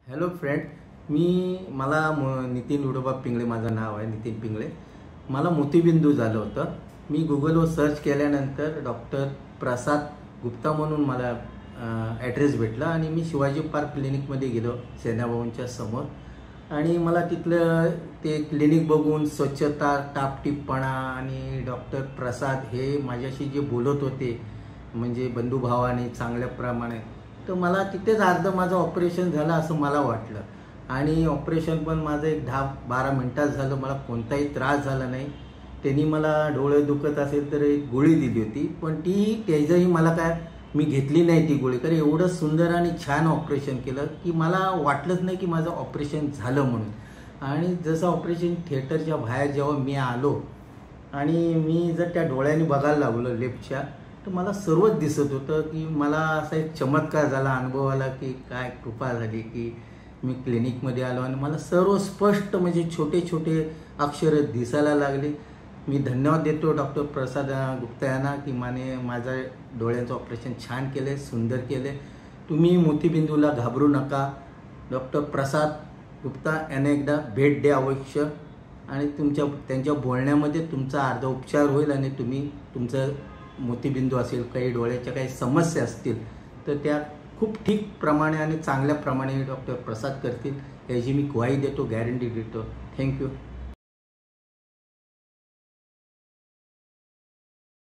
Hello friend, मला नितीन विडोबा पिंगळे माझं नाव आहे. नितीन पिंगळे. मला मोतीबिंदू झालं होतं. मी गुगलवर सर्च केल्यानंतर डॉक्टर प्रसाद गुप्ता म्हणून मला ॲड्रेस भेटला आणि मी शिवाजी पार्क क्लिनिकमध्ये गेलो, सेनाभवनच्या समोर. आणि मला तिथलं ते क्लिनिक बघून स्वच्छता, टापटीपपणा आणि डॉक्टर प्रसाद हे माझ्याशी जे बोलत होते म्हणजे बंधुभावाने चांगल्याप्रमाणे, तर मला तिथेच अर्ध माझं ऑपरेशन झालं असं मला वाटलं. आणि ऑपरेशन पण माझं एक 10-12 मिनिटात झालं. मला कोणताही त्रास झाला नाही. त्यांनी मला डोळे दुखत असेल तर एक गोळी दिली होती, पण त्याचंही मला मी घेतली नाही ती गोळी, कारण एवढं सुंदर आणि छान ऑपरेशन केलं की मला वाटलंच नाही की माझं ऑपरेशन झालं म्हणून. आणि जसं ऑपरेशन थिएटरच्या बाहेर जेव्हा मी आलो आणि मी जर त्या डोळ्याने बघायला लागलो लेफ्टच्या, तर मला सर्वच दिसत होतं की मला असा एक चमत्कार झाला, अनुभव आला की काय कृपा झाली की मी क्लिनिकमध्ये आलो आणि मला सर्व स्पष्ट म्हणजे छोटे छोटे अक्षर दिसायला लागले. मी धन्यवाद देतो डॉक्टर प्रसाद गुप्ता यांना की माझं डोळ्यांचं ऑपरेशन छान केले, सुंदर केले. तुम्ही मोतीबिंदूला घाबरू नका. डॉक्टर प्रसाद गुप्ता यांना एकदा भेट द्या अवश्य. आणि त्यांच्या बोलण्यामध्ये तुमचा अर्धा उपचार होईल आणि तुमचं मोतीबिंदू असेल, काही डोळ्याच्या काही समस्या असतील तर त्या खूप ठीक प्रमाणे आणि चांगल्या प्रमाणे डॉक्टर प्रसाद करतील, याची मी ग्वाही देतो, गॅरंटी देतो. थँक्यू.